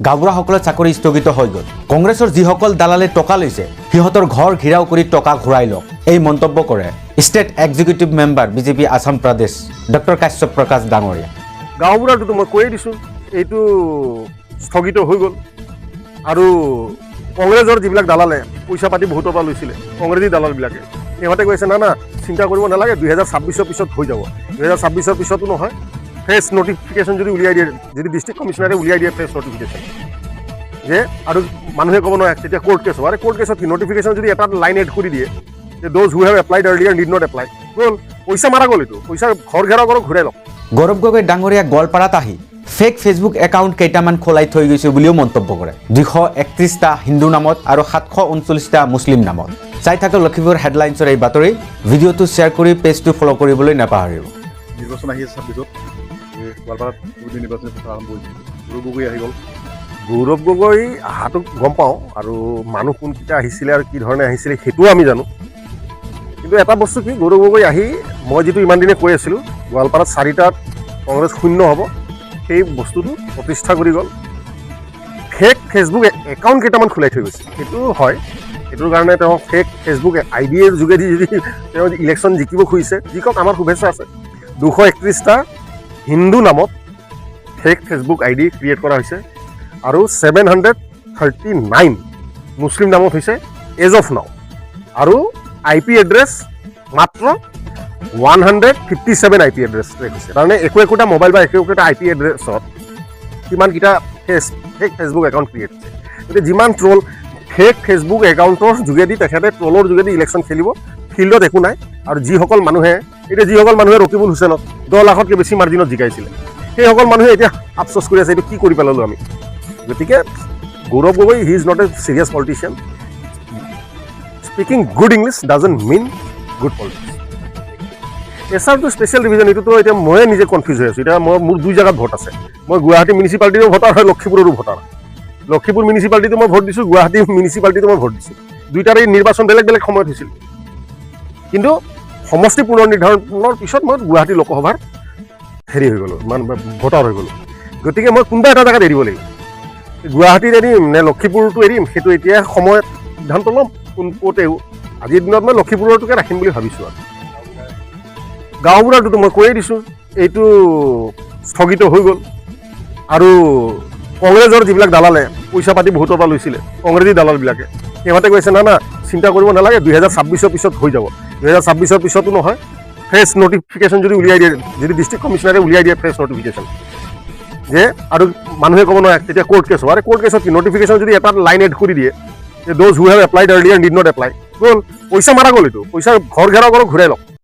গাঁওবুঢ়াসকলৰ চাকৰি স্থগিত হৈ গ'ল। কংগ্ৰেছৰ যিসকল দালালে টকা লৈছে সিহঁতৰ ঘৰ ঘিৰাও কৰি টকা ঘূৰাই লওক, এই মন্তব্য কৰে state executive member BJP Assam Pradesh Dr.Kashyap Prakash ডাঙৰীয়া। গাঁওবুঢ়াটোতো মই কৈয়ে দিছোঁ, এইটো স্থগিত হৈ গ'ল। আৰু কংগ্ৰেছৰ যিবিলাক দালালে পইচা পাতি বহুতৰ পৰা লৈছিলে, কংগ্ৰেছী দালালবিলাকে সিহঁতে কৈছে না চিন্তা কৰিব নালাগে, 2026 পিছত হৈ যাব। 2026 পিছতো নহয়, ফ্ৰেছ নটিফিকেশ্যন যদি উলিয়াই দিয়ে, যদি ডিষ্ট্ৰিক্ট কমিশ্যনাৰে উলিয়াই দিয়ে ফ্ৰেছ নটিফিকেশ্যন যে, আৰু মানুহে ক'ব নোৱাৰে তেতিয়া কোৰ্ট কেছ হ'ব। আৰু কোৰ্ট কেছত কি নটিফিকেশ্যন যদি এটা লাইন এড কৰি দিয়ে যে those who have applied earlier need not apply, গ'ল, পইচা মাৰা গ'ল। এইটো পইচা ঘৰ ঘেৰাও কৰক, ঘূৰাই লওক। গৌৰৱ গগৈ ডাঙৰীয়া গোৱালপাৰাত আহি ফেক ফেচবুক একাউণ্ট কেইটামান খোলাই থৈ গৈছে বুলিও মন্তব্য কৰে। 231টা হিন্দু নামত আৰু 739টা মুছলিম নামত। চাই থাকক লখিমপুৰ হেডলাইন্সৰ এই বাতৰি। ভিডিঅ'টো শ্বেয়াৰ কৰি পেজটো ফ'ল' কৰিবলৈ নাপাহৰিব। নিৰ্বাচন আহি আছে 26ত, গোৱালপাৰাত নিৰ্বাচনী প্ৰচাৰ আৰম্ভ হৈছে। গৌৰৱ গগৈ আহি গ'ল। গৌৰৱ গগৈ অহাটো গম পাওঁ, আৰু মানুহ কোনকেইটা আহিছিলে আৰু কি ধৰণে আহিছিলে সেইটোও আমি জানো। কিন্তু এটা বস্তু কি, গৌৰৱ গগৈ আহি মই যিটো ইমান দিনে কৈ আছিলোঁ গোৱালপাৰাত 4টাত কংগ্ৰেছ শূন্য হ'ব, সেই বস্তুটো প্ৰতিষ্ঠা কৰি গ'ল। ফেক ফেচবুক একাউণ্ট কেইটামান খোলাই থৈ গৈছে, সেইটো হয়। সেইটোৰ কাৰণে তেওঁ ফেক ফেচবুক আইডিৰ যোগেদি যদি তেওঁ ইলেকশ্যন জিকিব খুজিছে, জিকক, আমাৰ শুভেচ্ছা আছে। 231টা হিন্দু নামত ফেক ফেচবুক আইডি ক্ৰিয়েট কৰা হৈছে, আৰু 739 মুছলিম নামত হৈছে এজ অফ নাও। আৰু IP এড্ৰেছ মাত্ৰ 157 IP এড্ৰেছ হৈছে। তাৰমানে একোটা মোবাইল বা একোটা IP এড্ৰেছত কিমানকেইটা ফেক ফেচবুক একাউণ্ট ক্ৰিয়েট হৈছে। গতিকে যিমান ট্ৰল ফেক ফেচবুক একাউণ্টৰ যোগেদি তেখেতে ট্ৰলৰ যোগেদি ইলেকশ্যন খেলিব, ফিল্ডত একো নাই। আৰু যিসকল মানুহে ৰকিবুল হুছেইনক 10 লাখতকৈ বেছি মাৰ্জিনত জিকাইছিলে, সেইসকল মানুহে এতিয়া আফচোচ কৰি আছে, এইটো কি কৰি পেলালোঁ আমি। গতিকে Gaurav Gogoi he is not a serious politician. Speaking good English doesn't mean good politics. এছাৰটো স্পেচিয়েল ডিভিজন, এইটোতো এতিয়া ময়ে নিজে কনফিউজ হৈ আছোঁ। এতিয়া মোৰ 2 জেগাত ভোট আছে। মই গুৱাহাটী মিউনিচিপালিটিৰো ভোটাৰ হয়, লখিপুৰৰো ভোটাৰ। লখিপুৰ মিউনিচিপালিটিটো মই ভোট দিছোঁ, গুৱাহাটী মিউনিচিপালিটিটো মই ভোট দিছোঁ। দুইটাৰে নিৰ্বাচন বেলেগ বেলেগ সময়ত হৈছিল। কিন্তু সমষ্টি পুনৰ নিৰ্ধাৰণৰ পিছত মই গুৱাহাটী লোকসভাৰ হৈ গ'লোঁ, ভোটাৰ হৈ গ'লোঁ। গতিকে মই কোনোবা এটা জেগাত এৰিব লাগিব। গুৱাহাটীত এৰিম নে লখিপুৰটো এৰিম, সেইটো এতিয়া সময়ত সিদ্ধান্ত ল'ম ক'ত এৰো। আজিৰ দিনত মই লখিপুৰটোকে ৰাখিম বুলি ভাবিছোঁ। আৰু গাঁওবুঢ়াটোতো মই কৈয়ে দিছোঁ, এইটো স্থগিত হৈ গ'ল। আৰু কংগ্ৰেছৰ যিবিলাক দালালে পইচা পাতি বহুতৰ পৰা লৈছিলে, কংগ্ৰেছী দালালবিলাকে সিহঁতে কৈছে না চিন্তা কৰিব নালাগে, 2026 পিছত হৈ যাব। 2026 পিছতো নহয়, ফ্ৰেছ নটিফিকেশ্যন যদি উলিয়াই দিয়ে, যদি ডিষ্ট্ৰিক্ট কমিশ্যনাৰে উলিয়াই দিয়ে ফ্ৰেছ নটিফিকেশ্যন যে, আৰু মানুহে ক'ব নোৱাৰে তেতিয়া কোৰ্ট কেছ হ'ব। আৰু কোৰ্ট কেছত কি নটিফিকেশ্যন যদি এটা লাইন এড কৰি দিয়ে যে those who have applied earlier need not apply, গ'ল, পইচা মাৰা গ'ল। এইটো পইচা ঘৰ ঘেৰাও কৰক, ঘূৰাই লওক।